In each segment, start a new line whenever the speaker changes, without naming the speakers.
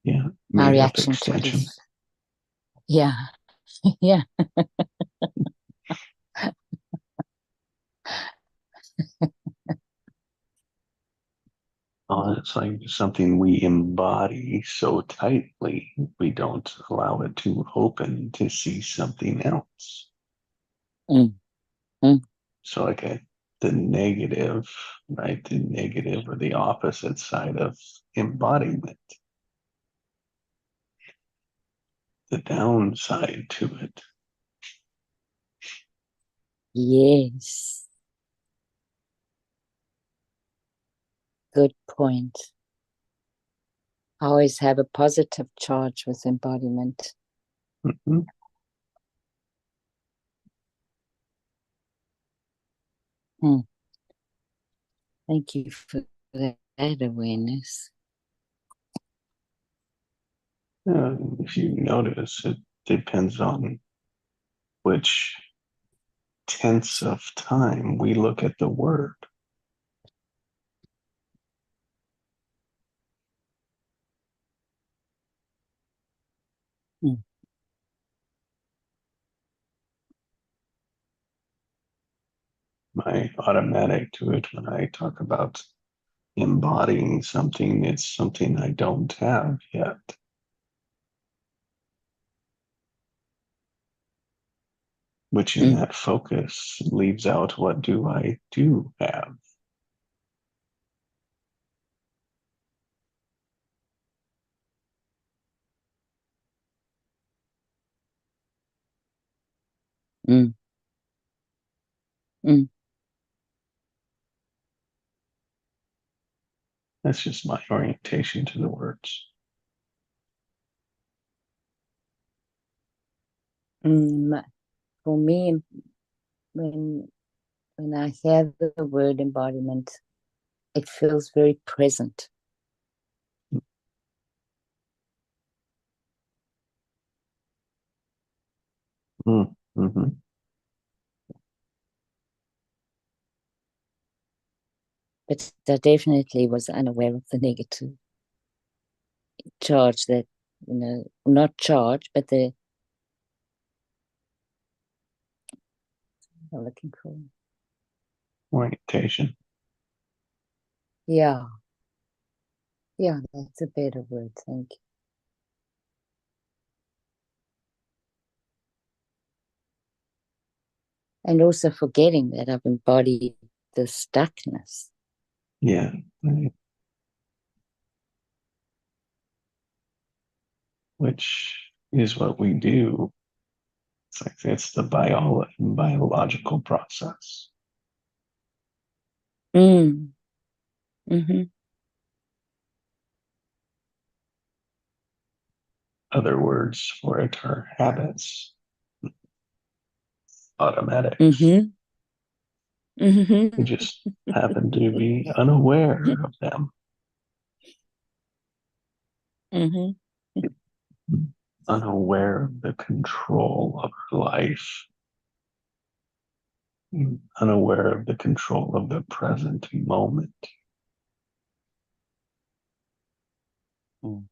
Yeah,
My
made up
reaction to it
extension.
is, yeah, yeah.
It's like something we embody so tightly, we don't allow it to open to see something else.
Mm, mm,
So, like the negative, right? The negative or the opposite side of embodiment, the downside to it.
yes, good point. I always have a positive charge with embodiment.
Mhm.
Mm, thank you for that awareness.
If you notice, it depends on which tense of time we look at the word.
Mm,
My automatic to it when I talk about embodying something, it's something I don't have yet, which in
mm,
that focus leaves out what do I do have.
mm, mm.
That's just my orientation to the words.
Mm. For me, when when I hear the word embodiment, it feels very present.
Mm-hmm.
But I definitely was unaware of the negative charge that, not charge, but the I'm looking for.
Orientation.
Yeah, yeah, that's a better word. Thank you. And also forgetting that I've embodied the stuckness.
Yeah. Right. Which is what we do. It's like it's the biological process.
Mm, mm-hmm,
Other words for it are habits, automatics.
mm-hmm,
We
mm-hmm,
just happen to be unaware of them,
mm-hmm,
unaware of the control of our life, unaware of the control of the present moment.
mm.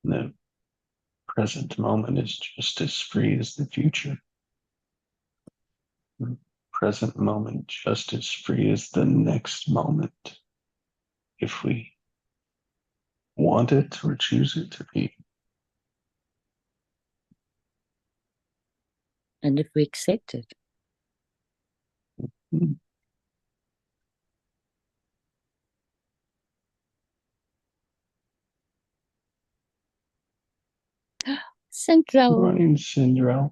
The present moment is just as free as the future. The present moment just as free as the next moment, if we want it or choose it to be.
And if we accept it. Central.
Morning, Cinderella.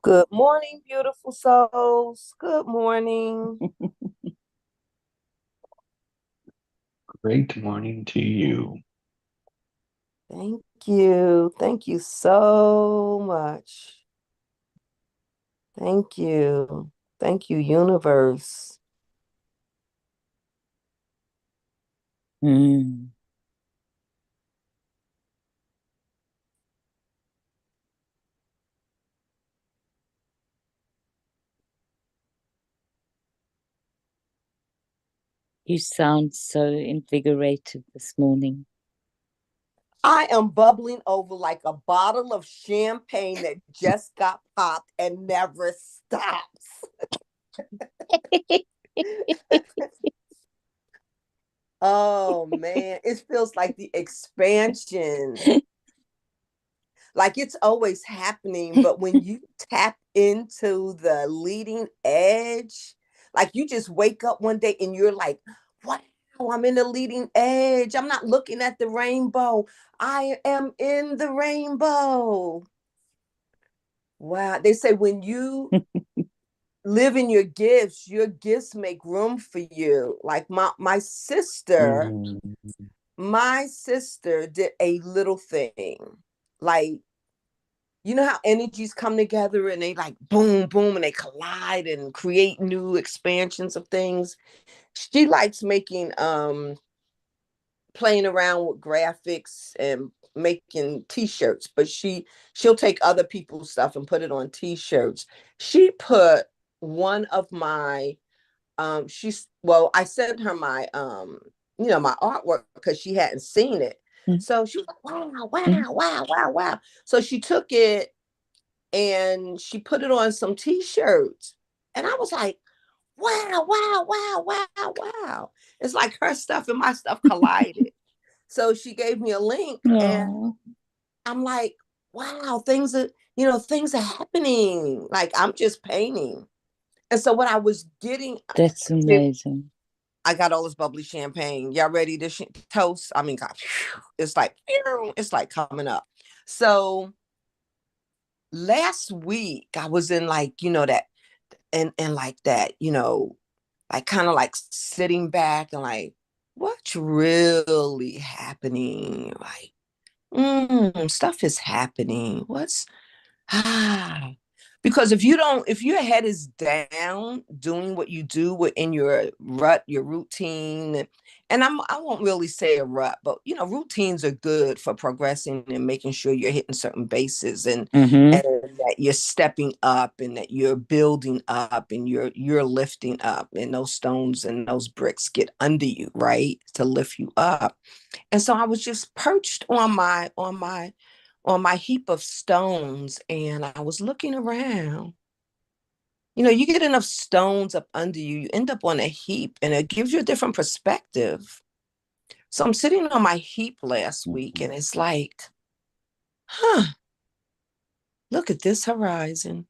Good morning, beautiful souls. Good morning.
Great morning to you.
Thank you. Thank you so much. Thank you. Thank you, universe.
Mm. You sound so invigorated this morning.
I am bubbling over like a bottle of champagne that just got popped and never stops. Oh man, it feels like the expansion. Like it's always happening, but when you tap into the leading edge, like you just wake up one day and you're like, wow, I'm in the leading edge. I'm not looking at the rainbow. I am in the rainbow. Wow. They say when you live in your gifts make room for you. Like
Mm.
my sister did a little thing. Like, you know how energies come together and they like boom, boom, and they collide and create new expansions of things. She likes making playing around with graphics and making t-shirts, but she'll take other people's stuff and put it on t-shirts. She put one of my I sent her my my artwork because she hadn't seen it. So she was like, wow, wow, wow, wow, wow. So she took it and she put it on some t-shirts. And I was like, wow, wow, wow, wow, wow. It's like her stuff and my stuff collided. So she gave me a link and
Oh,
I'm like, wow, things are happening. Like I'm just painting. And so what I was getting,
that's amazing.
I got all this bubbly champagne. Y'all ready to toast? I mean, God, it's like coming up. So last week I was in like, that and like that, like kind of like sitting back and like, what's really happening? Like, stuff is happening. Ah, because if your head is down doing what you do within your rut, your routine, and I won't really say a rut, but routines are good for progressing and making sure you're hitting certain bases and that you're stepping up and that you're building up and you're lifting up and those stones and those bricks get under you, right? To lift you up. And so I was just perched on my heap of stones and I was looking around. You get enough stones up under you, you end up on a heap and it gives you a different perspective. So I'm sitting on my heap last week and it's like, look at this horizon.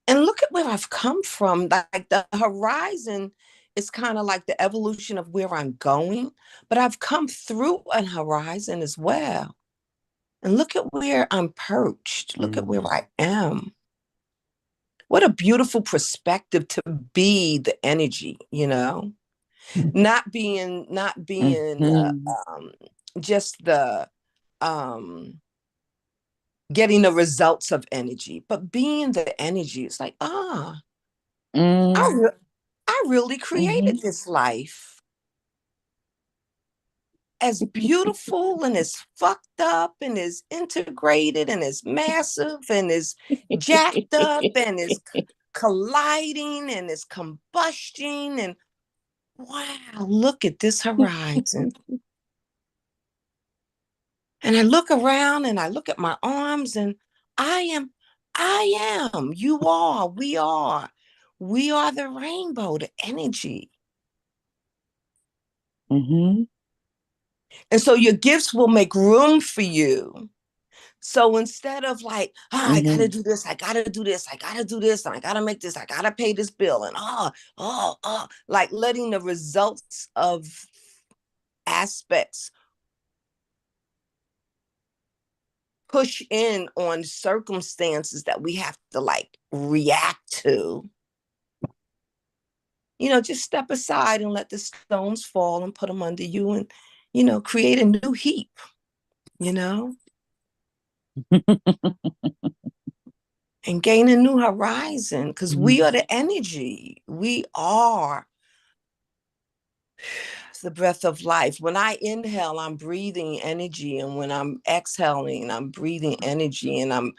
And look at where I've come from. Like the horizon is kind of like the evolution of where I'm going, but I've come through an horizon as well. And look at where I'm perched. Look at where I am. What a beautiful perspective to be the energy, not being just the getting the results of energy, but being the energy. It's like, I really created this life. As beautiful and as fucked up and as integrated and as massive and as jacked up and as colliding and as combusting and wow, look at this horizon. And I look around and I look at my arms and you are, we are the rainbow, the energy. And so your gifts will make room for you. So instead of like, I gotta do this, I gotta do this, I gotta do this, and I gotta make this, I gotta pay this bill, and like letting the results of aspects push in on circumstances that we have to like react to. Just step aside and let the stones fall and put them under you and, create a new heap, and gain a new horizon because we are the energy. We are the breath of life. When I inhale, I'm breathing energy. And when I'm exhaling, I'm breathing energy. And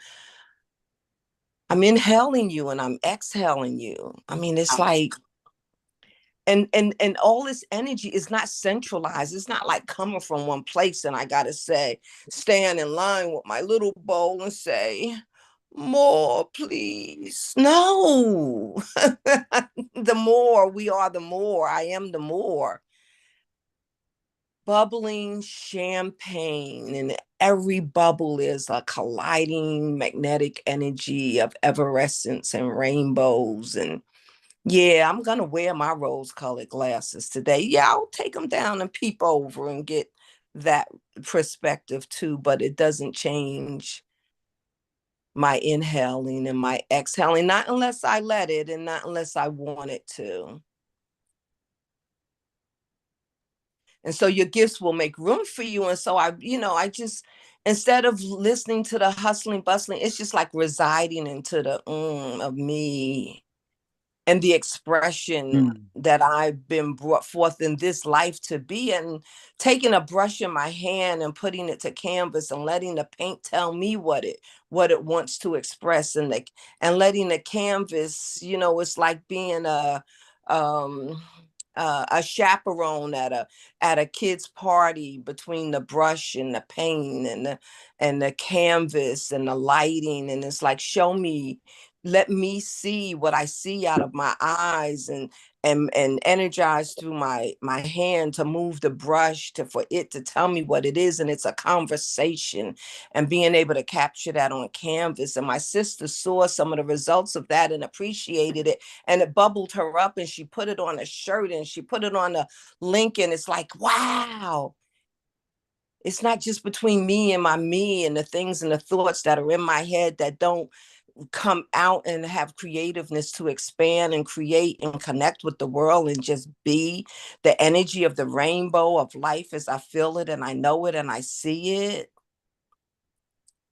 I'm inhaling you and I'm exhaling you. I mean, it's like, and all this energy is not centralized. It's not like coming from one place and I gotta say, stand in line with my little bowl and say, more, please. No. The more we are, the more I am, the more bubbling champagne, and every bubble is a colliding magnetic energy of evanescence and rainbows. And yeah, I'm gonna wear my rose-colored glasses today. Yeah, I'll take them down and peep over and get that perspective too, but it doesn't change my inhaling and my exhaling, not unless I let it and not unless I want it to. And so your gifts will make room for you. And so I just, instead of listening to the hustling, bustling, it's just like residing into the of me and the expression that I've been brought forth in this life to be, and taking a brush in my hand and putting it to canvas and letting the paint tell me what it wants to express, and letting the canvas, it's like being um a chaperone at a kid's party, between the brush and the paint and the canvas and the lighting, and it's like, show me, let me see what I see out of my eyes, and energize through my hand to move the brush for it to tell me what it is. And it's a conversation, and being able to capture that on canvas. And my sister saw some of the results of that and appreciated it, and it bubbled her up, and she put it on a shirt and she put it on a link, and it's like, wow, it's not just between me and my me and the things and the thoughts that are in my head that don't come out and have creativeness to expand and create and connect with the world and just be the energy of the rainbow of life as I feel it and I know it and I see it.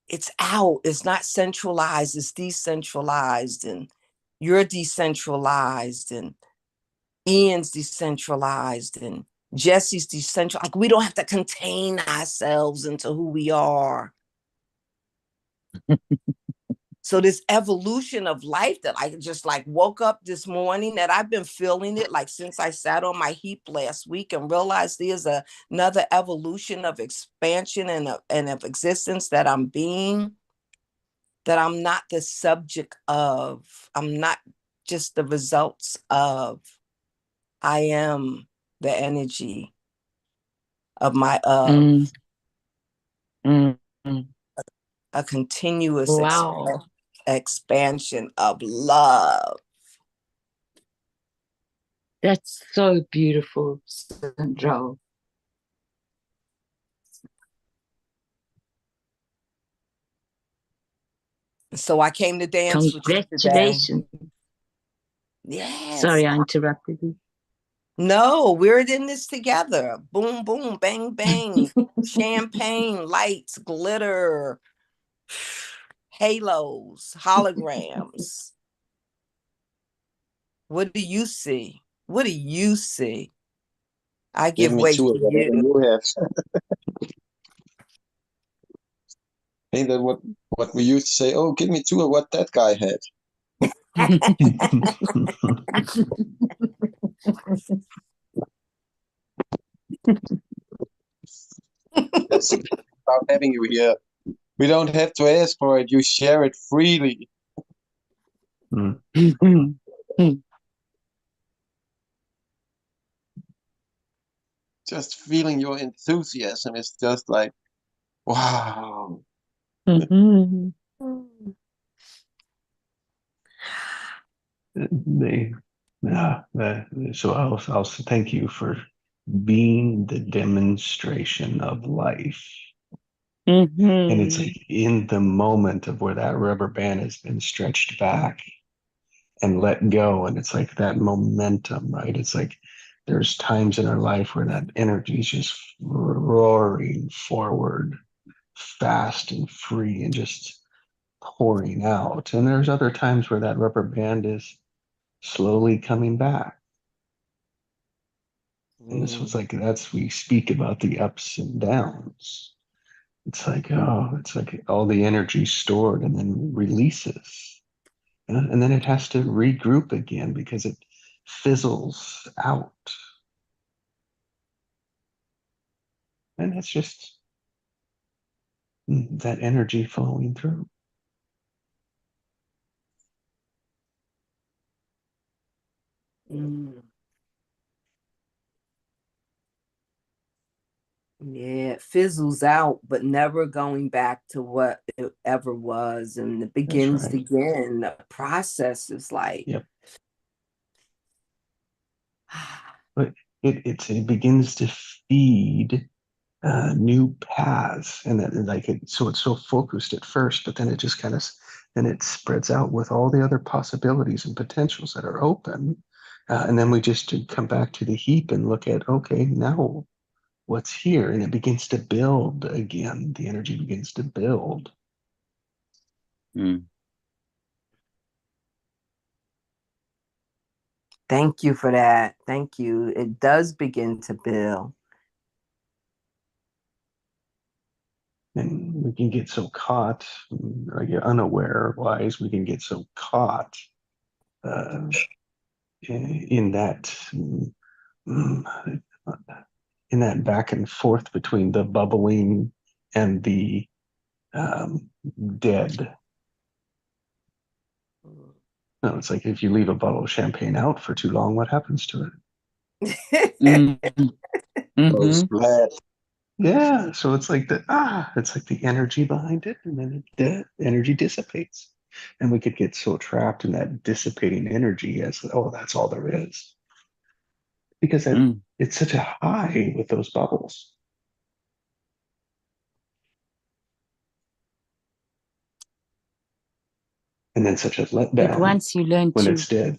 It's out. It's not centralized. It's decentralized, and you're decentralized, and Ian's decentralized, and Jesse's decentralized. Like, we don't have to contain ourselves into who we are. So this evolution of life that I just like woke up this morning, that I've been feeling it like since I sat on my heap last week, and realized there's another evolution of expansion and of existence that I'm being, that I'm not the subject of, I'm not just the results of, I am the energy of my a continuous
Wow.
expansion of love.
That's so beautiful, Sandra.
So I came to dance with you today.
Congratulations.
Yes.
Sorry, I interrupted you.
No, we're in this together. Boom, boom, bang, bang. Champagne, lights, glitter, halos, holograms. What do you see? What do you see? I
Give
give
me
way
two
to
of whatever
you.
you have. Ain't that what we used to say? Oh, give me two of what that guy had. That's about having you here. We don't have to ask for it. You share it freely. Just feeling your enthusiasm is just like, wow.
So I'll thank you for being the demonstration of life. And it's like in the moment of where that rubber band has been stretched back and let go, and it's like that momentum, right? It's like there's times in our life where that energy is just roaring forward, fast and free, and just pouring out. And there's other times where that rubber band is slowly coming back. And this was like, we speak about the ups and downs. It's like, oh, it's like all the energy stored and then releases. And then it has to regroup again because it fizzles out. And it's just that energy flowing through.
Mm. Yeah, it fizzles out, but never going back to what it ever was, and it begins
right.
again. The process is like,
yep. But it begins to feed new paths, and then like so it's so focused at first, but then it just kind of then it spreads out with all the other possibilities and potentials that are open, and then we just come back to the heap and look at, okay, now what's here, and it begins to build again. The energy begins to build.
thank you for that. Thank you. It does begin to build.
And we can get so caught, like unaware wise, we can get so caught uh, in that in that back and forth between the bubbling and the dead. No, it's like if you leave a bottle of champagne out for too long, what happens to it? Yeah, so it's like it's like the energy behind it, and then the energy dissipates. And we could get so trapped in that dissipating energy as, oh, that's all there is. Because it's such a high with those bubbles. And then such a
But
letdown
once you learn
when
to,
it's dead.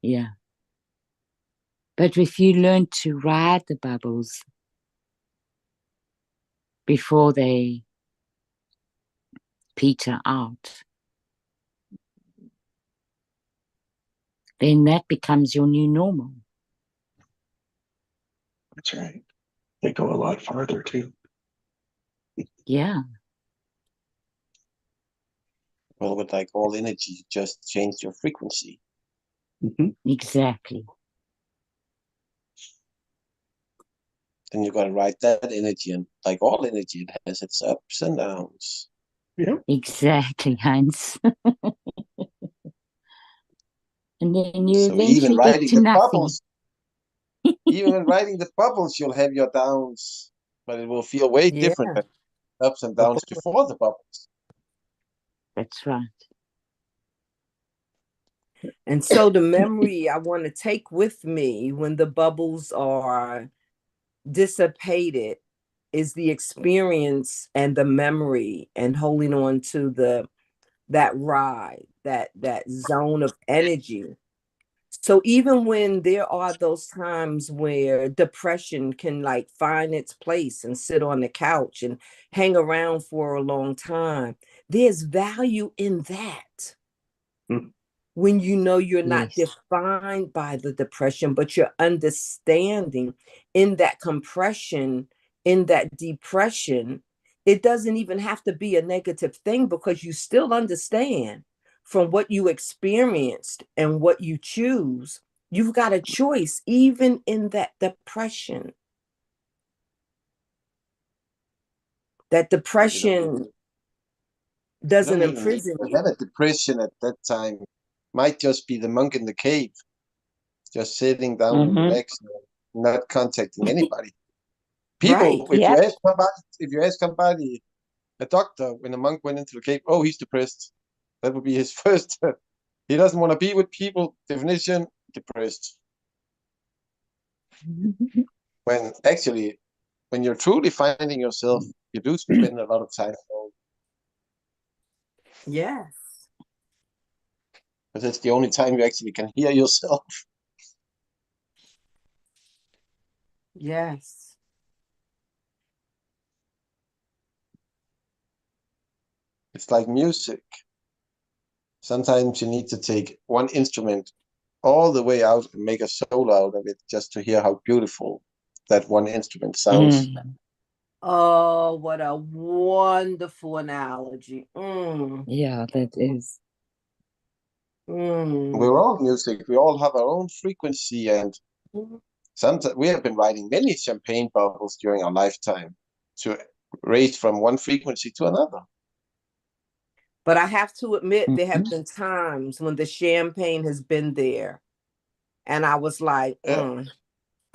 Yeah. But if you learn to ride the bubbles before they peter out, then that becomes your new normal.
That's right. They go a lot farther too.
Yeah.
Well, with like all energy, you just change your frequency.
Exactly.
Then you got to ride that energy, and like all energy, it has its ups and downs.
Yeah.
Exactly, Heinz. And then you
So even
eventually get
riding
to
the
nothing.
bubbles, even when riding the bubbles, you'll have your downs, but it will feel way different than ups and downs before the bubbles.
That's right.
And so the memory I want to take with me when the bubbles are dissipated is the experience and the memory and holding on to that ride, that zone of energy. So even when there are those times where depression can like find its place and sit on the couch and hang around for a long time, there's value in that. When you know you're not defined by the depression, but you're understanding in that compression, in that depression, it doesn't even have to be a negative thing because you still understand from what you experienced and what you choose. You've got a choice, even in that depression. That depression doesn't imprison you.
Have a depression at that time might just be the monk in the cave, just sitting down and relaxing, not contacting anybody. People, if you ask somebody, a doctor, when a monk went into the cave, oh, he's depressed. That would be his first. He doesn't want to be with people. Definition: depressed. When actually, when you're truly finding yourself, you do spend a lot of time alone.
Yes.
Because it's the only time you actually can hear yourself.
Yes.
It's like music. Sometimes you need to take one instrument all the way out and make a solo out of it just to hear how beautiful that one instrument sounds.
Oh, what a wonderful analogy.
Yeah, that is.
We're all music. We all have our own frequency, and sometimes we have been writing many champagne bubbles during our lifetime to raise from one frequency to another.
But I have to admit, there have been times when the champagne has been there, and I was like,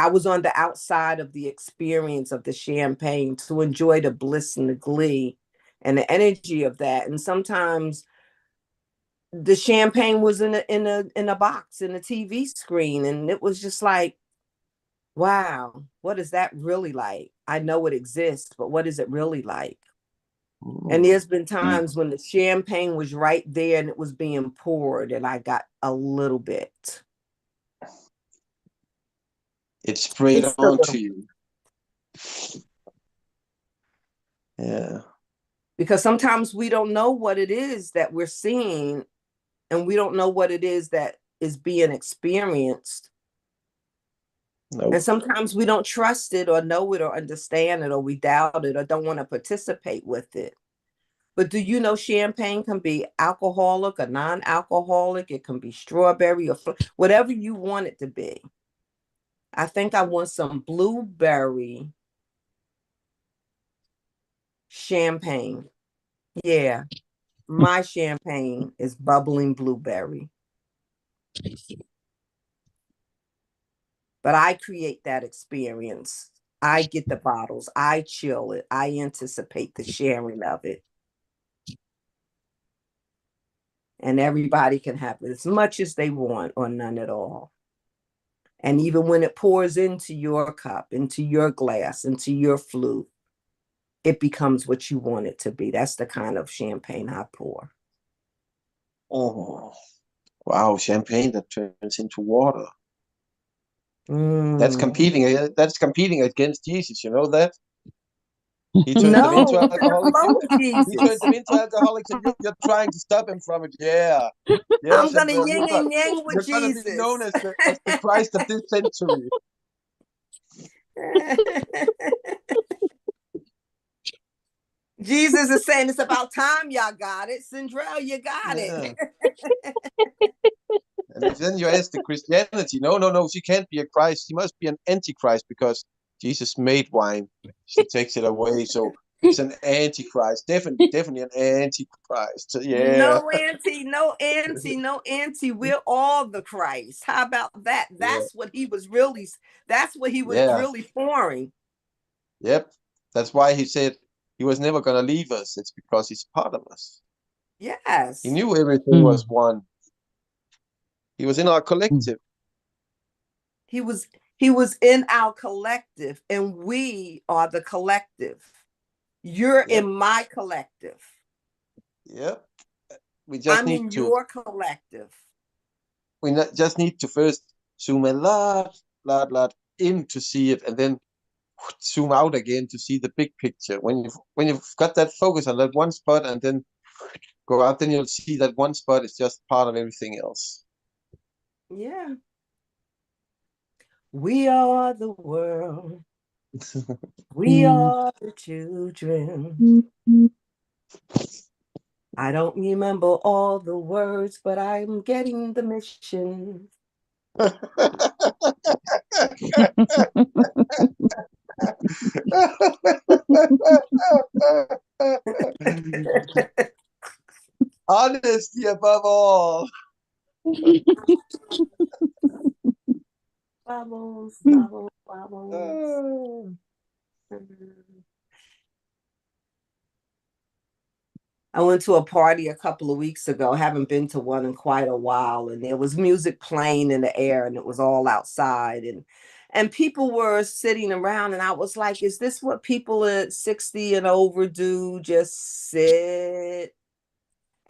I was on the outside of the experience of the champagne to enjoy the bliss and the glee and the energy of that. And sometimes the champagne was in a box in a TV screen, and it was just like, wow, what is that really like? I know it exists, but what is it really like? And there's been times when the champagne was right there and it was being poured, and I got a little bit.
It sprayed onto you. Yeah.
Because sometimes we don't know what it is that we're seeing, and we don't know what it is that is being experienced. Nope. And sometimes we don't trust it or know it or understand it, or we doubt it or don't want to participate with it. But do you know champagne can be alcoholic or non-alcoholic? It can be strawberry or whatever you want it to be. I think I want some blueberry champagne. Yeah. My champagne is bubbling blueberry. But I create that experience. I get the bottles. I chill it. I anticipate the sharing of it. And everybody can have as much as they want or none at all. And even when it pours into your cup, into your glass, into your flute, it becomes what you want it to be. That's the kind of champagne I pour.
Oh, wow, champagne that turns into water. That's competing against Jesus, you know that? He turned them into alcoholics. He turned them into alcoholics, and you're trying to stop him from it. Yeah.
Yes, I'm gonna yin and yang with Jesus.
You're gonna be known as the Christ of this century.
Jesus is saying it's about time y'all got it. Cinderella, you got it.
And then you ask the Christianity, no, she can't be a Christ. She must be an antichrist because Jesus made wine. She takes it away. So it's an antichrist. Definitely an antichrist. Yeah.
No anti. We're all the Christ. How about that? That's what he was really, really pouring.
Yep. That's why he said he was never going to leave us. It's because he's part of us.
Yes.
He knew everything was one. He was in our collective.
He was in our collective, and we are the collective. You're in my collective.
Yep. I'm in
your collective.
We just need to first zoom a lot in to see it, and then zoom out again to see the big picture. When you've got that focus on that one spot and then go out, then you'll see that one spot is just part of everything else.
Yeah. We are the world. We are the children. I don't remember all the words, but I'm getting the mission.
Honesty above all.
Bubbles. I went to a party a couple of weeks ago. Haven't been to one in quite a while, and there was music playing in the air, and it was all outside, and people were sitting around, and I was like, is this what people at 60 and over do? Just sit?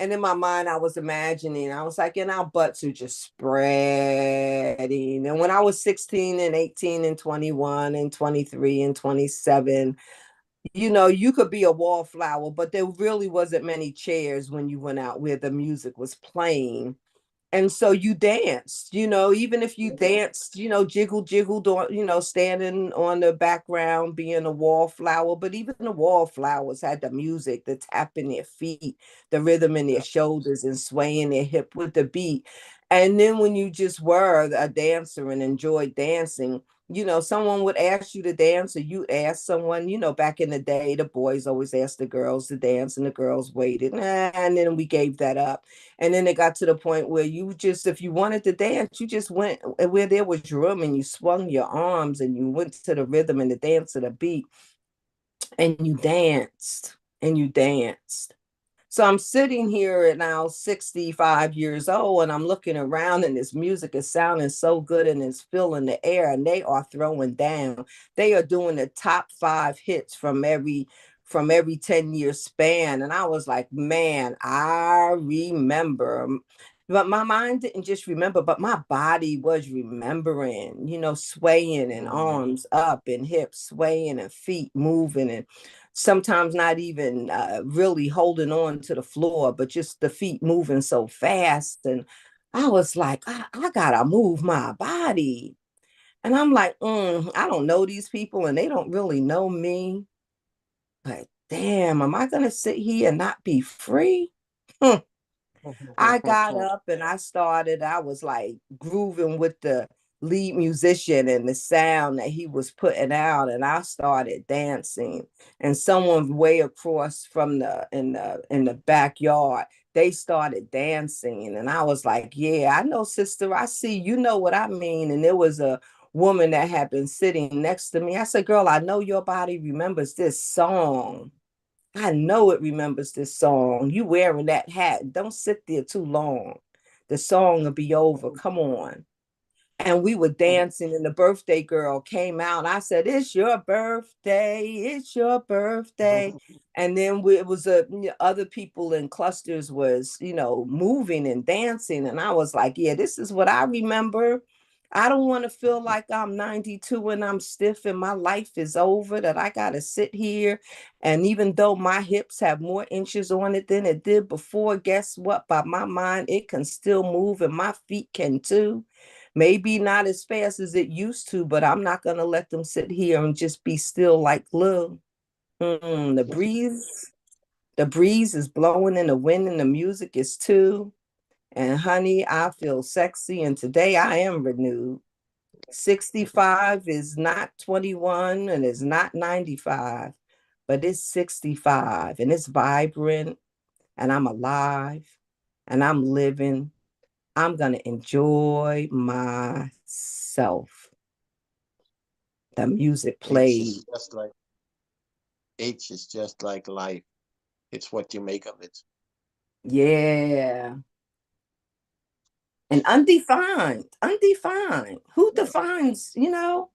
And in my mind, I was imagining, I was like, and our butts are just spreading. And when I was 16 and 18 and 21 and 23 and 27, you could be a wallflower, but there really wasn't many chairs when you went out where the music was playing. And so you danced, even if you danced, jiggled on, standing on the background, being a wallflower. But even the wallflowers had the music, the tapping their feet, the rhythm in their shoulders, and swaying their hip with the beat. And then when you just were a dancer and enjoyed dancing, someone would ask you to dance, or you ask someone, back in the day, the boys always asked the girls to dance, and the girls waited. And then we gave that up. And then it got to the point where you just, if you wanted to dance, you just went where there was room, and you swung your arms and you went to the rhythm and the dance of the beat, and you danced and you danced. So I'm sitting here at now 65 years old, and I'm looking around, and this music is sounding so good and it's filling the air, and they are throwing down. They are doing the top 5 hits from every 10-year span. And I was like, man, I remember. But my mind didn't just remember, but my body was remembering, swaying, and arms up and hips swaying and feet moving, and sometimes not even really holding on to the floor, but just the feet moving so fast. And I was like, I gotta move my body. And I'm like, I don't know these people and they don't really know me. But damn, am I gonna sit here and not be free? I got up and I was like grooving with the lead musician and the sound that he was putting out, and I started dancing. And someone way across from the backyard, they started dancing, and I was like, yeah, I know, sister, I see, you know what I mean. And there was a woman that had been sitting next to me. I said, girl, I know your body remembers this song. I know it remembers this song. You wearing that hat. Don't sit there too long. The song will be over. Come on. And we were dancing, and the birthday girl came out. I said, it's your birthday. It's your birthday. And then it was other people in clusters was, moving and dancing. And I was like, yeah, this is what I remember. I don't want to feel like I'm 92 and I'm stiff and my life is over, that I got to sit here. And even though my hips have more inches on it than it did before, guess what? By my mind, it can still move, and my feet can too. Maybe not as fast as it used to, but I'm not going to let them sit here and just be still like glue. The breeze is blowing, and the wind, and the music is too. And honey, I feel sexy, and today I am renewed. 65 is not 21 and it's not 95, but it's 65, and it's vibrant, and I'm alive, and I'm living. I'm going to enjoy myself. The music played.
Age is just like life. It's what you make of it.
Yeah. And undefined. Who defines,
Yeah.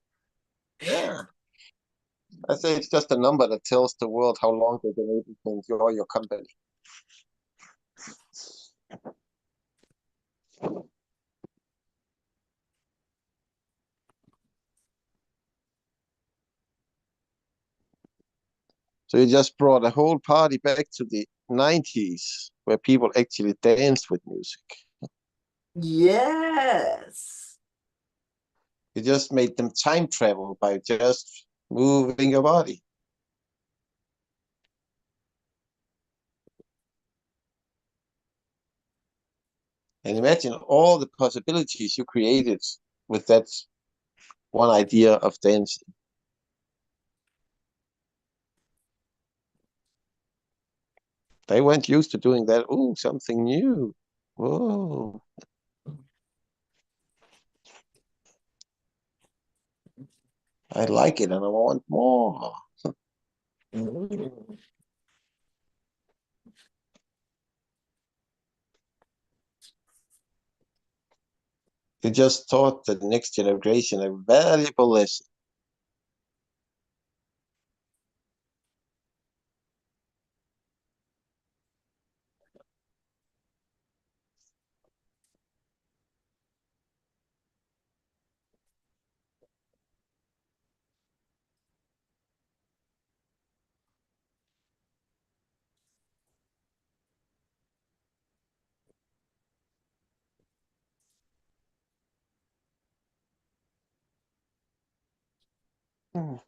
I say it's just a number that tells the world how long they've been able to enjoy your company. So you just brought a whole party back to the 90s where people actually danced with music.
Yes.
You just made them time travel by just moving your body. And imagine all the possibilities you created with that one idea of dancing. They weren't used to doing that. Oh, something new. Whoa. I like it and I want more. You just taught the next generation a valuable lesson. Mm.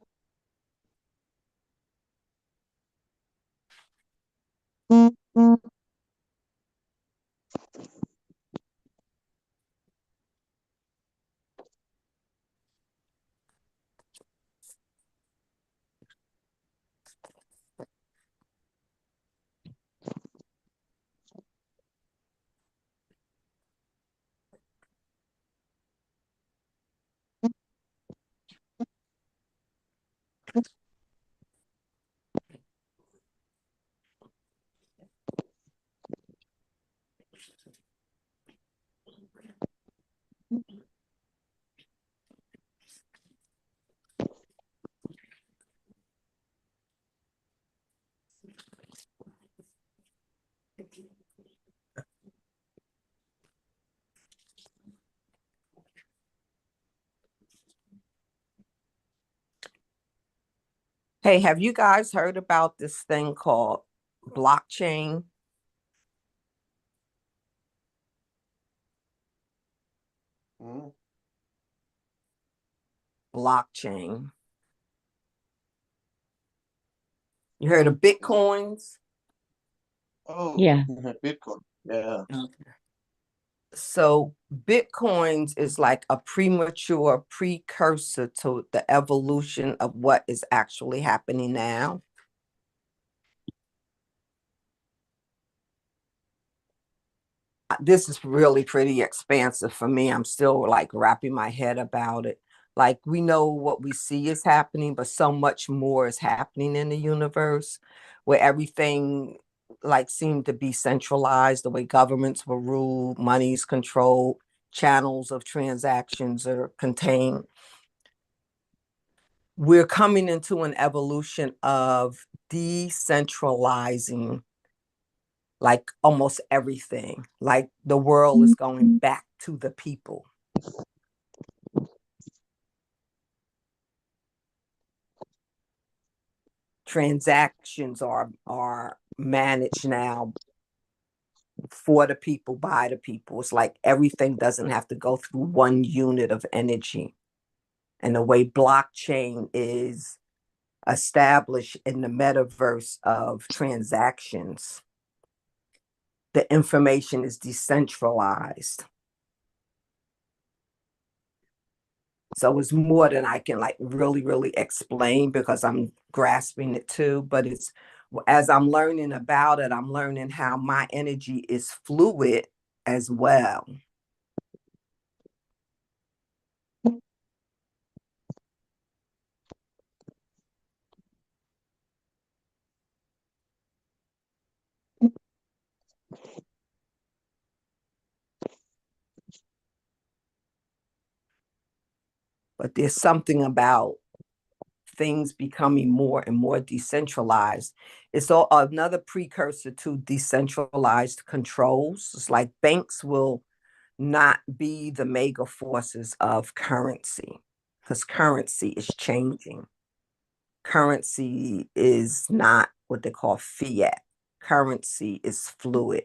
Hey, have you guys heard about this thing called blockchain?
Mm.
Blockchain. You heard of Bitcoins?
Oh,
Yeah.
Bitcoin. Yeah.
So Bitcoins is like a premature precursor to the evolution of what is actually happening now. This is really pretty expansive for me. I'm still like wrapping my head about it. Like we know what we see is happening, but so much more is happening in the universe where everything like seemed to be centralized, the way governments were ruled, money's controlled, channels of transactions are contained. We're coming into an evolution of decentralizing like almost everything. Like the world is going back to the people. Transactions are managed now for the people, by the people. It's like everything doesn't have to go through one unit of energy. And the way blockchain is established in the metaverse of transactions, the information is decentralized. So it's more than I can like really explain because I'm grasping it too. But it's as I'm learning about it, I'm learning how my energy is fluid as well. But there's something about things becoming more and more decentralized. It's all another precursor to decentralized controls. It's like banks will not be the mega forces of currency because currency is changing. Currency is not what they call fiat. Currency is fluid.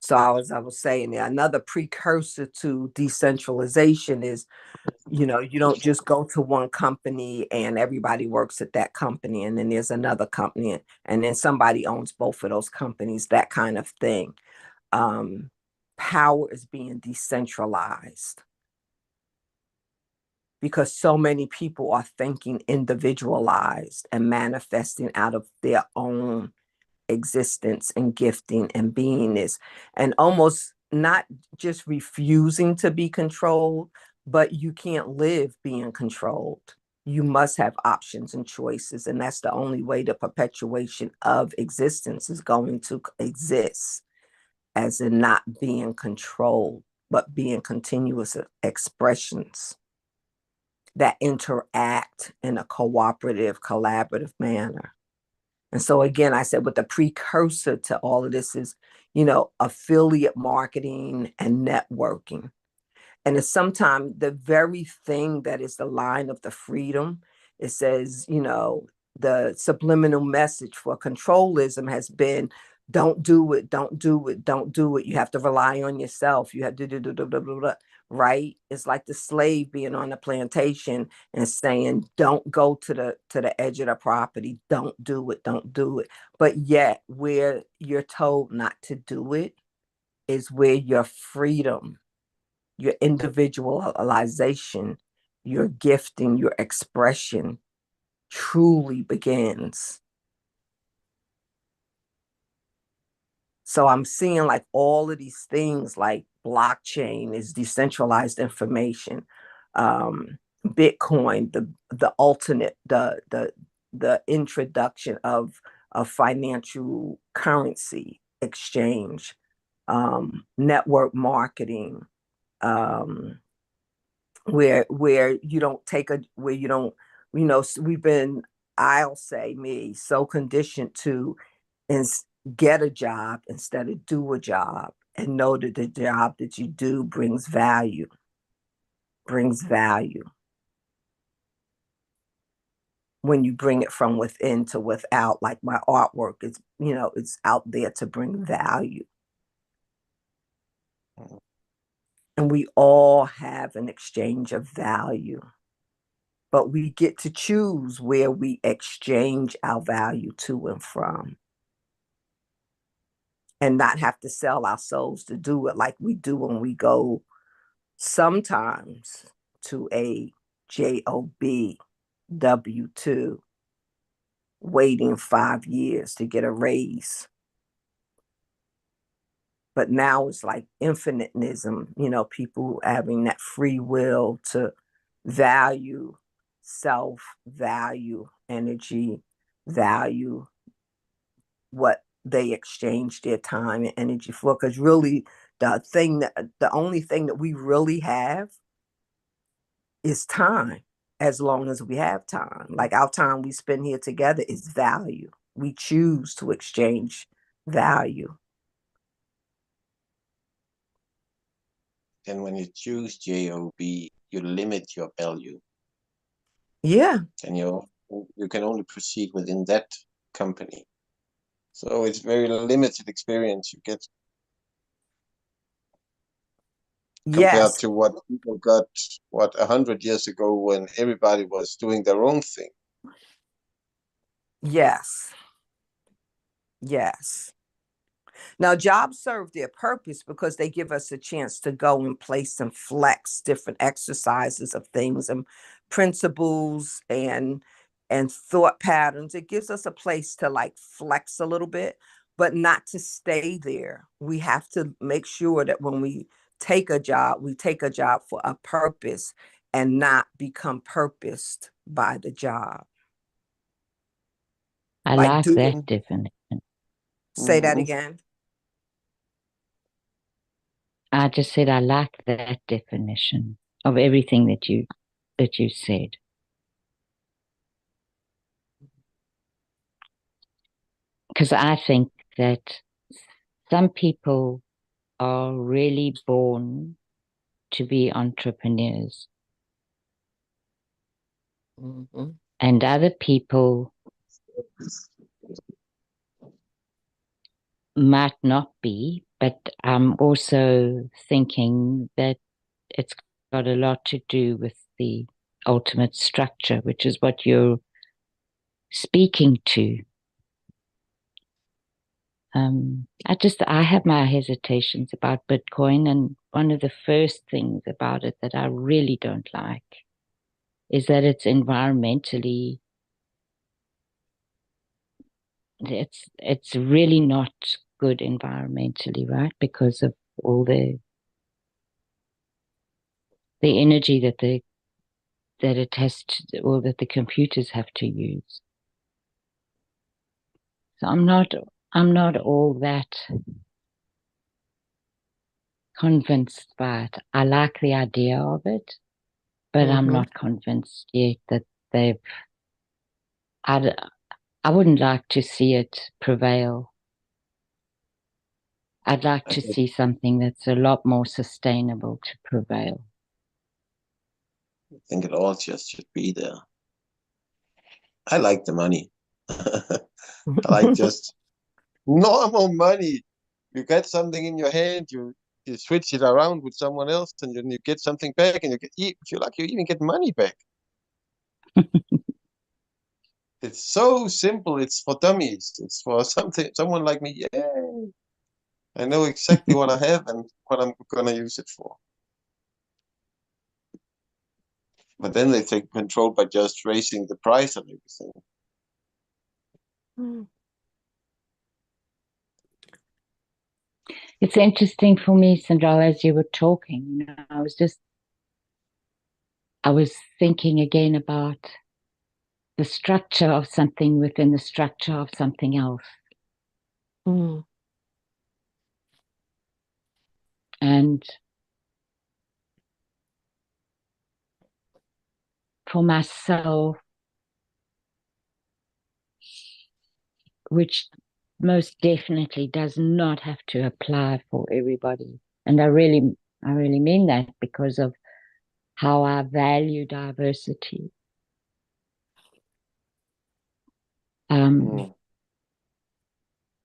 So as I was saying, another precursor to decentralization is, you know, you don't just go to one company and everybody works at that company, and then there's another company, and then somebody owns both of those companies, that kind of thing. Power is being decentralized because so many people are thinking individualized and manifesting out of their own existence and gifting and beingness, and almost not just refusing to be controlled, but you can't live being controlled. You must have options and choices, and that's the only way the perpetuation of existence is going to exist, as in not being controlled, but being continuous expressions that interact in a cooperative, collaborative manner. And so again, I said, what the precursor to all of this is, you know, affiliate marketing and networking. And it's sometimes the very thing that is the line of the freedom. It says, you know, the subliminal message for controlism has been Don't do it, don't do it, don't do it. You have to rely on yourself. You have to do, right? It's like the slave being on the plantation and saying, don't go to the edge of the property. Don't do it, don't do it. But yet where you're told not to do it is where your freedom, your individualization, your gifting, your expression truly begins. So I'm seeing like all of these things like blockchain is decentralized information, Bitcoin, the alternate, the introduction of financial currency exchange, network marketing, where you don't take a where you don't, we've been, I'll say me, so conditioned to get a job instead of do a job, and know that the job that you do brings value. When you bring it from within to without, like my artwork is, it's out there to bring value. And we all have an exchange of value, but we get to choose where we exchange our value to and from, and not have to sell our souls to do it like we do when we go sometimes to a job W-2, waiting 5 years to get a raise. But now it's like infiniteism, people having that free will to value self, value energy, value what they exchange their time and energy for. Because really, the only thing that we really have is time, as long as we have time. Like our time we spend here together is value. We choose to exchange value.
And when you choose JOB, you limit your value.
Yeah.
And you can only proceed within that company. So it's very limited experience you get compared to what people got 100 years ago when everybody was doing their own thing.
Yes. Now, jobs serve their purpose because they give us a chance to go and place and flex different exercises of things and principles and thought patterns. It gives us a place to like flex a little bit, but not to stay there. We have to make sure that when we take a job, we take a job for a purpose and not become purposed by the job.
I like that definition.
Say that again.
I just said I like that definition of everything that you said. Because I think that some people are really born to be entrepreneurs.
Mm-hmm.
And other people might not be, but I'm also thinking that it's got a lot to do with the ultimate structure, which is what you're speaking to. I have my hesitations about Bitcoin, and one of the first things about it that I really don't like is that it's environmentally, it's really not good environmentally, right? Because of all the energy that it has to, or that the computers have to use. So I'm not all that convinced by it. I like the idea of it, but I'm not convinced yet that I wouldn't like to see it prevail. I'd like to see something that's a lot more sustainable to prevail.
I think it all just should be there. I like the money. I like just normal money. You get something in your hand, you switch it around with someone else, and then you get something back, and if you're lucky, you even get money back. It's so simple. It's for dummies. It's for someone like me. Yeah, I know exactly what I have and what I'm gonna use it for. But then they take control by just raising the price of everything.
It's interesting for me, Sandra, as you were talking, I was thinking again about the structure of something within the structure of something else. And for myself, which most definitely does not have to apply for everybody. And I really mean that, because of how I value diversity.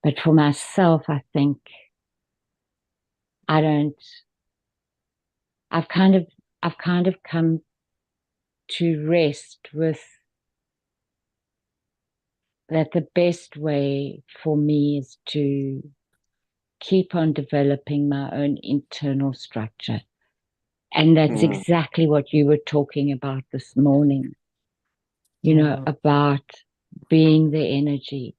But for myself, I think I've kind of come to rest with that the best way for me is to keep on developing my own internal structure. And that's exactly what you were talking about this morning, about being the energy.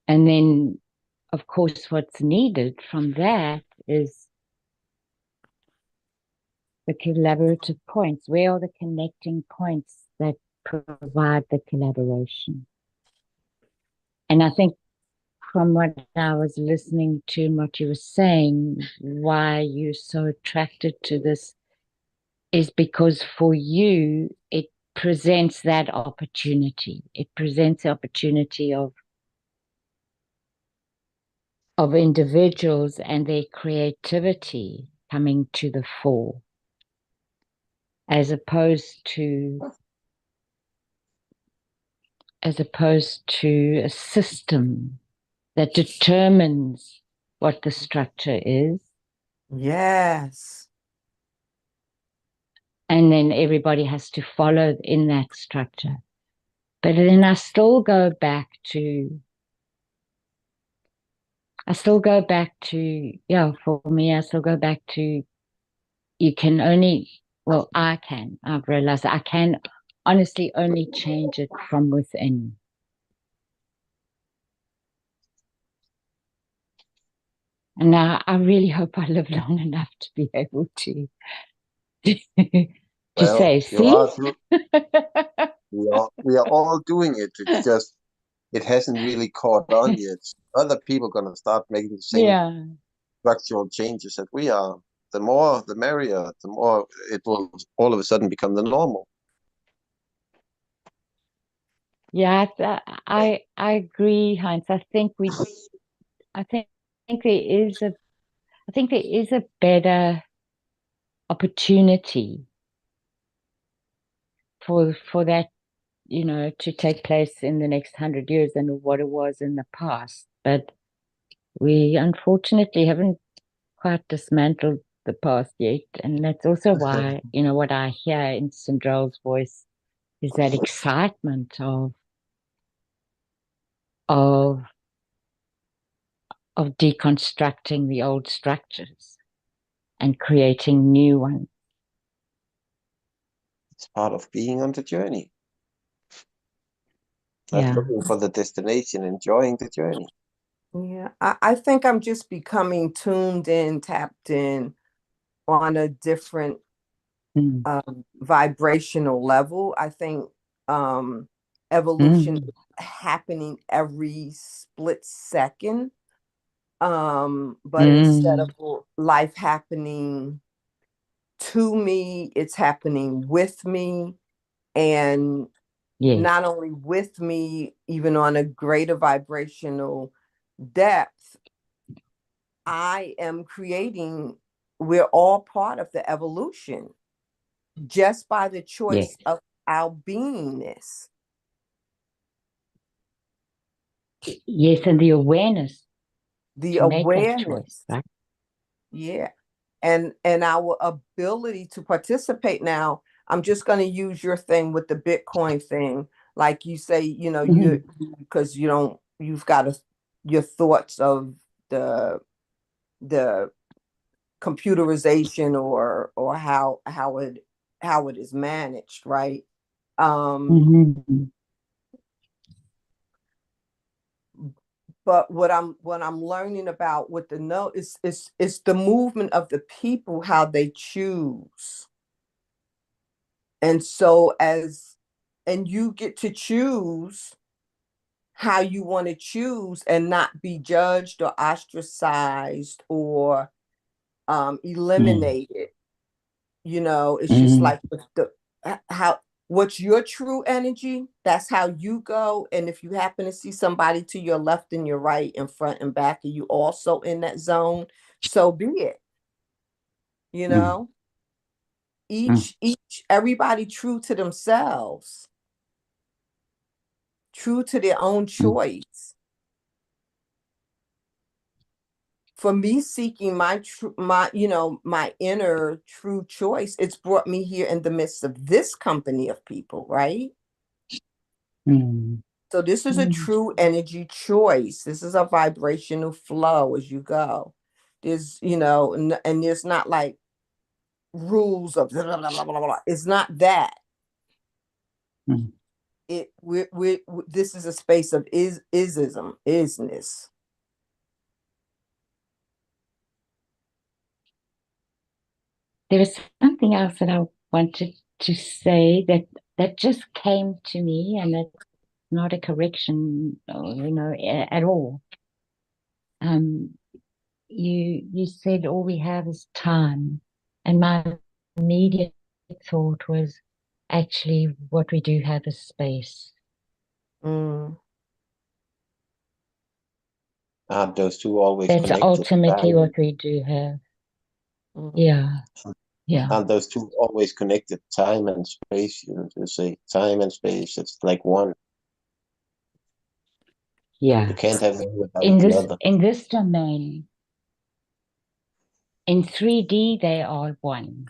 And then, of course, what's needed from that is the collaborative points. Where are the connecting points that provide the collaboration? And I think from what I was listening to and what you were saying, why you're so attracted to this is because for you, it presents that opportunity. It presents the opportunity of individuals and their creativity coming to the fore, as opposed to a system that determines what the structure is.
Yes.
And then everybody has to follow in that structure. But then I still go back to, for me, I still go back to, I've realized I can honestly only change it from within. And I really hope I live long enough to be able to say, see?
We are all doing it. It's just, it hasn't really caught on yet. Other people are going to start making the same structural changes that we are. The more, the merrier. The more it will all of a sudden become the normal.
Yeah, I agree, Heinz. I think there is a better opportunity for that, to take place in the next 100 years than what it was in the past. But we unfortunately haven't quite dismantled the past yet. And that's also why, what I hear in Sindrell's voice is that excitement of deconstructing the old structures and creating new ones.
It's part of being on the journey. Not looking for the destination, enjoying the journey.
Yeah, I think I'm just becoming tuned in, tapped in on a different vibrational level. I think evolution is happening every split second. But instead of life happening to me, it's happening with me. And not only with me, even on a greater vibrational depth, I am creating we're all part of the evolution just by the choice of our beingness.
Yes, and the awareness.
The awareness. Choice, right? Yeah. And our ability to participate. Now, I'm just going to use your thing with the Bitcoin thing. Like you say, you know, because you've got your thoughts of the computerization or how it is managed, right? But what I'm learning about with the note is the movement of the people, how they choose. And so and you get to choose how you want to choose and not be judged or ostracized or eliminated. It's just like what's your true energy, that's how you go. And if you happen to see somebody to your left and your right, in front and back, and you also in that zone, so be it. Everybody true to themselves, true to their own choice. For me, seeking my inner true choice, it's brought me here in the midst of this company of people, right? So this is a true energy choice. This is a vibrational flow as you go. There's, and there's not like rules of blah, blah, blah, blah, blah. It's not that. This is a space of isness.
There was something else that I wanted to say that just came to me, and it's not a correction, at all. You said all we have is time, and my immediate thought was actually what we do have is space.
Those two always
That's
connected.
ultimately what we do have. Yeah.
And those two always connected, time and space. You say time and space, it's like one.
Yeah.
You can't have one without the other.
In this domain, in 3D, they are one.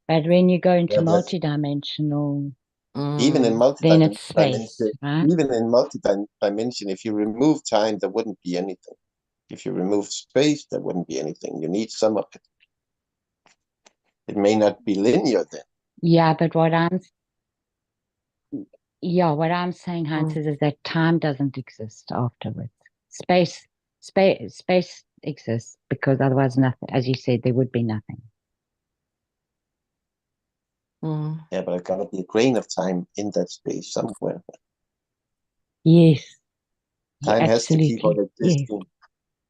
But when you go into multidimensional,
even in
then it's space, right?
Even in multi-dimension, if you remove time, there wouldn't be anything. If you remove space, there wouldn't be anything. You need some of it. It may not be linear then.
Yeah, but what I'm saying, Hans, is that time doesn't exist afterwards. Space exists because otherwise nothing, as you said, there would be nothing.
Yeah, but I've got to be a grain of time in that space somewhere.
Yes.
Time has to keep on existing.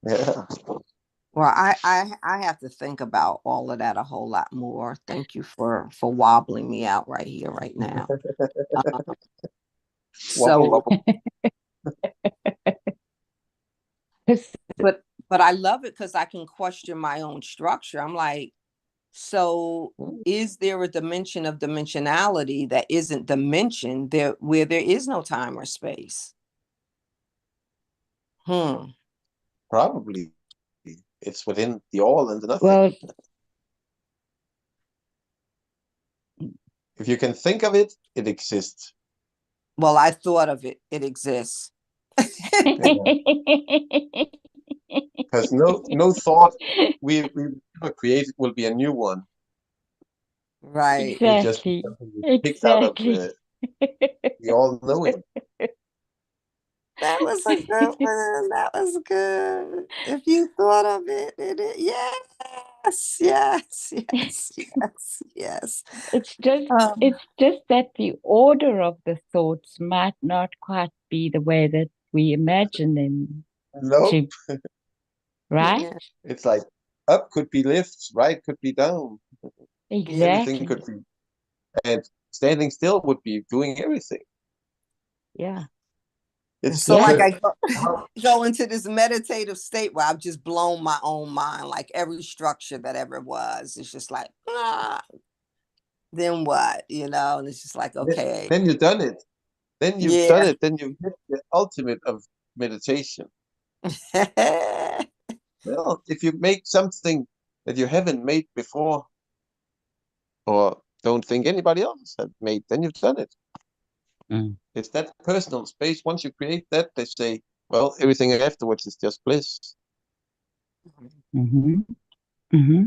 Yes. Yeah.
Well, I have to think about all of that a whole lot more. Thank you for wobbling me out right here, right now. But I love it because I can question my own structure. I'm like, so is there a dimension of dimensionality that isn't dimension there where there is no time or space?
Probably. It's within the all and the nothing.
Well,
if you can think of it, it exists.
Well, I thought of it. It exists.
Because no thought we create will be a new one.
Right.
Exactly. Exactly.
We all know it.
That was a good one. That was good. If you thought of it, yes.
It's just that the order of the thoughts might not quite be the way that we imagine them.
Nope.
Right?
Yeah.
It's like up could be lifts, right could be down.
Exactly.
Everything could be, and standing still would be doing everything.
Yeah.
It's
so like I
how,
go into this meditative state where I've just blown my own mind, like every structure that ever was. It's just like, then what? And it's just like, okay.
then you've done it. Then you've done
Yeah.
it. Then you've hit the ultimate of meditation. Well, if you make something that you haven't made before, or don't think anybody else has made, then you've done it.
Mm.
It's that personal space. Once you create that, they say, well, everything afterwards is just bliss.
Mm-hmm. Mm-hmm.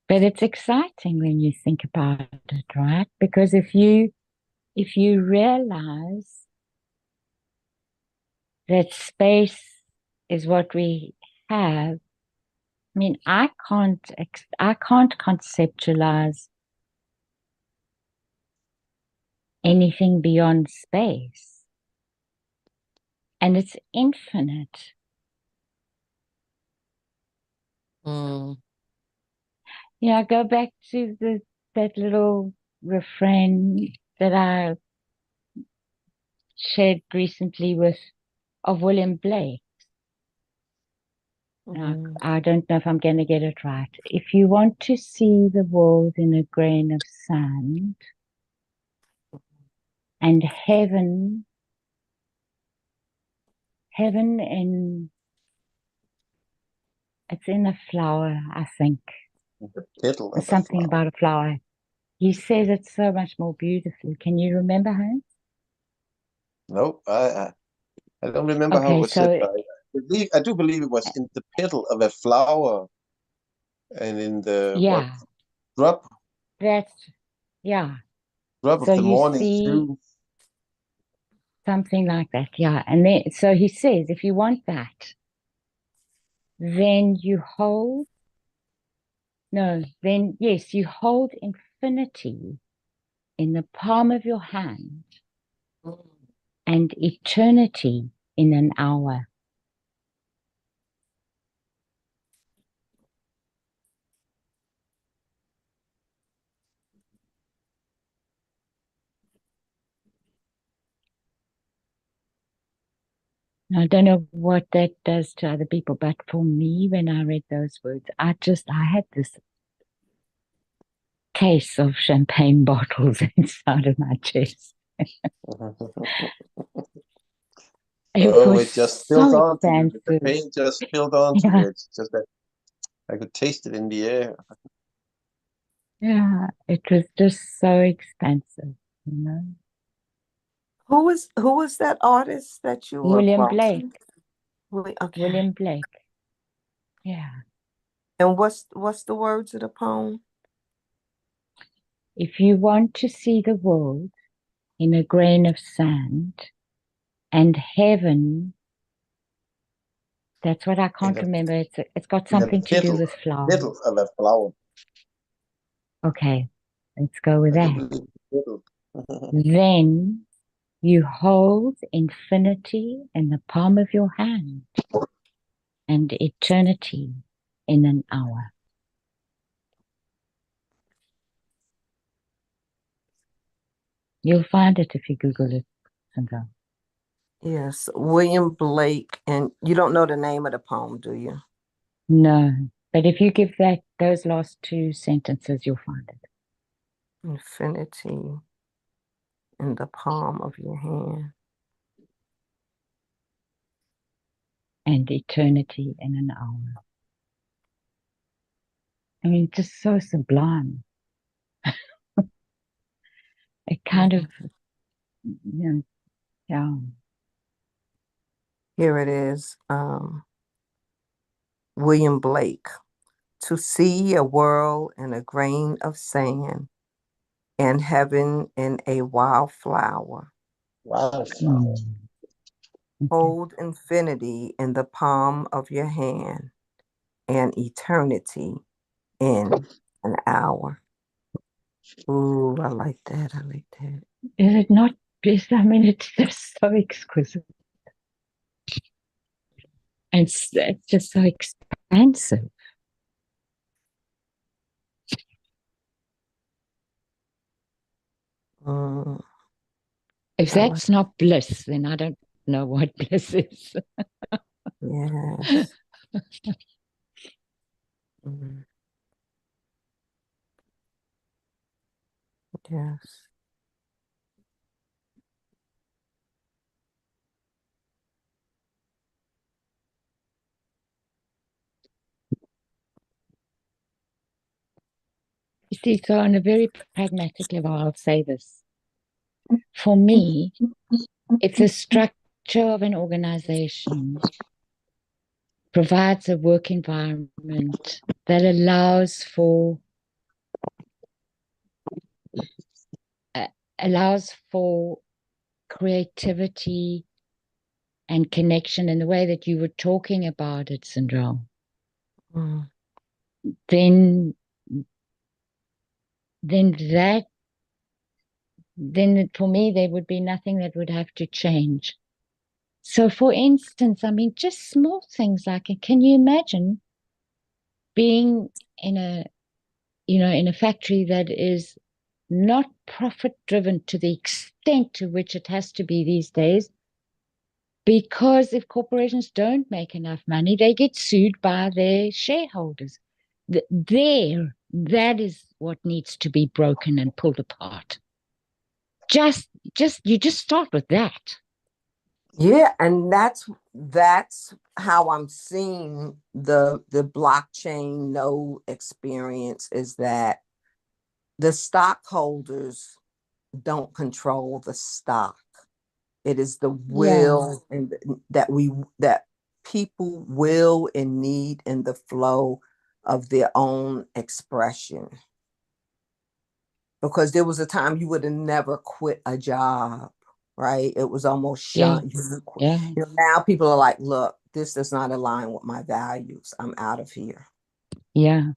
But it's exciting when you think about it, right? Because if you realize that space is what we have, I mean, I can't conceptualize anything beyond space, and it's infinite. Yeah, go back to that little refrain that I shared recently of William Blake. I don't know if I'm going to get it right. If you want to see the world in a grain of sand, and heaven it's in a flower, I think.
The petal of
Something
a flower.
about a flower. He says it so much more beautifully. Can you remember, Hans?
No, I don't remember how it was said, but I do believe it was in the petal of a flower and in the drop.
That's
Drop of the morning dew.
Something like that, yeah. And then so he says, if you want that, then you hold infinity in the palm of your hand and eternity in an hour. I don't know what that does to other people, but for me, when I read those words, I had this case of champagne bottles inside of my chest.
It just spilled
so
on to you. The
expansive.
pain just spilled on to you. It's just that I could taste it in the air.
Yeah, it was just so expansive, you know.
Who was that artist that you were
William
quoting?
Blake.
Okay.
William Blake. Yeah.
And what's the words of the poem?
If you want to see the world in a grain of sand and heaven, that's what I can't remember. It's got something to do with flowers.
Petal of a flower.
Okay, let's go with that.
Petal.
Then you hold infinity in the palm of your hand and eternity in an hour. You'll find it if you Google it, Sandra.
Yes, William Blake. And you don't know the name of the poem, do you?
No, but if you give those last two sentences, you'll find it.
Infinity in the palm of your hand.
And eternity in an hour. I mean, just so sublime. It kind of, yeah.
Here it is. William Blake. To see a world in a grain of sand and heaven in a wildflower.
Wildflower.
Hold infinity in the palm of your hand and eternity in an hour. Ooh, I like that.
Is it not? I mean, it's just so exquisite. And it's just so expansive.
Mm.
If that's not bliss, then I don't know what bliss is.
Yes. Mm. Yes.
You see, so on a very pragmatic level, I'll say this. For me, if the structure of an organization provides a work environment that allows for creativity and connection in the way that you were talking about it, Syndrome, then for me there would be nothing that would have to change. So for instance, I mean, just small things like, can you imagine being in a factory that is not profit driven to the extent to which it has to be these days? Because if corporations don't make enough money, they get sued by their shareholders. That is what needs to be broken and pulled apart. You just start with that.
Yeah, and that's how I'm seeing the blockchain node experience, is that the stockholders don't control the stock. It is the will and that people will and need in the flow of their own expression. Because there was a time you would have never quit a job, right? It was almost shunned.
Yeah.
Now people are like, look, this does not align with my values. I'm out of here.
Yeah.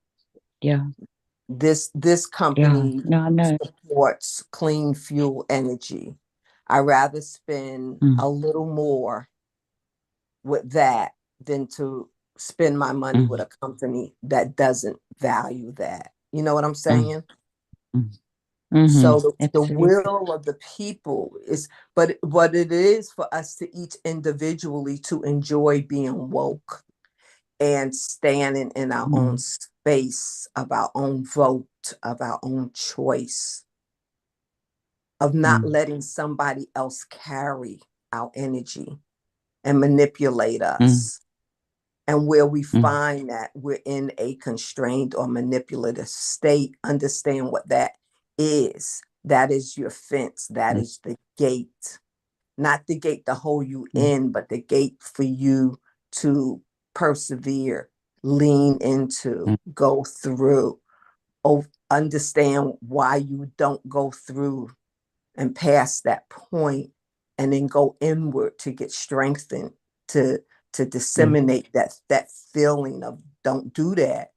This company
No.
supports clean fuel energy. I rather spend a little more with that than to spend my money with a company that doesn't value that. You know what I'm saying? So the will of the people is, but what it is for us to each individually to enjoy being woke and standing in our own space of our own vote, of our own choice, of not letting somebody else carry our energy and manipulate us. And where we find that we're in a constrained or manipulative state, understand what that is. That is your fence. That is the gate. Not the gate to hold you in, but the gate for you to persevere, lean into, go through, understand why you don't go through and past that point, and then go inward to get strengthened, to disseminate that feeling of don't do that.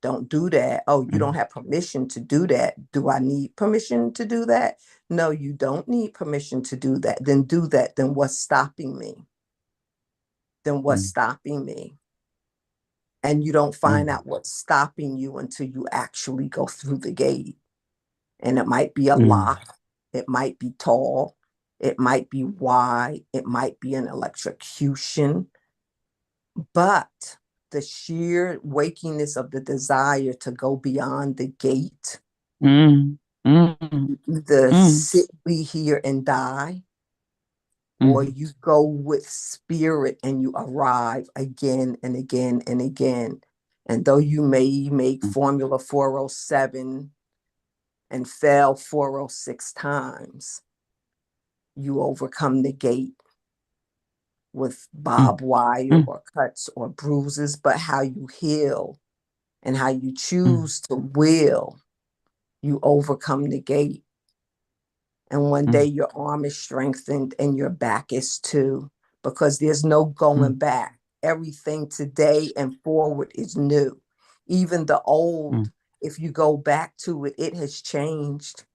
Oh, you don't have permission to do that. Do I need permission to do that? No, you don't need permission to do that. Then do that. Then what's stopping me? And you don't find out what's stopping you until you actually go through the gate. And it might be a lock, it might be tall, it might be wide, it might be an electrocution, but the sheer wakiness of the desire to go beyond the gate, either sit we here and die, or you go with spirit and you arrive again and again and again. And though you may make Formula 407 and fail 406 times, you overcome the gate with barbed wire or cuts or bruises. But how you heal and how you choose to will, you overcome the gate. And one day your arm is strengthened and your back is too, because there's no going back. Everything today and forward is new. Even the old, if you go back to it, it has changed.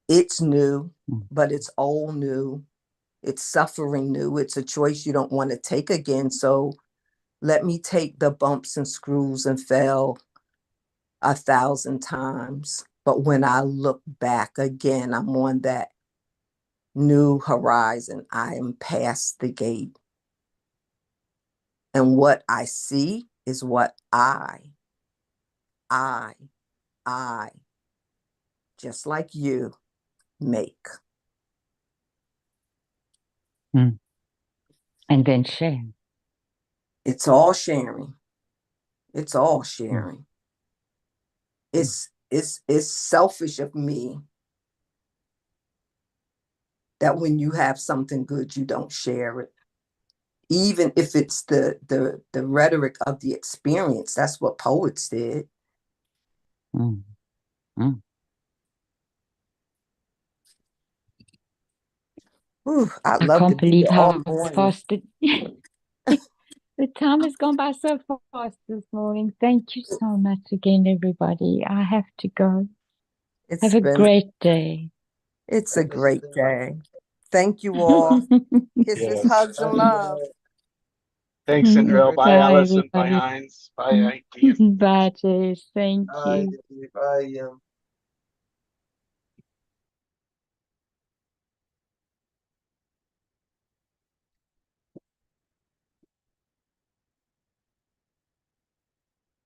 It's new, but it's old new. It's suffering new. It's a choice you don't want to take again. So let me take the bumps and screws and fail 1,000 times But when I look back again, I'm on that new horizon. I am past the gate. And what I see is what I, just like you, make.
And then share.
It's all sharing. It's all sharing. It's selfish of me that when you have something good, you don't share it. Even if it's the rhetoric of the experience. That's what poets did. Ooh, I
can't believe how fast the time has gone by so fast this morning. Thank you so much again, everybody. I have to go. Have a great day.
It's a great day. Thank you all. Kisses, hugs, and love.
Thanks, Sandrell. Bye, Allison. Bye, Heinz. Bye,
Bye, Jess. Thank you.
Bye.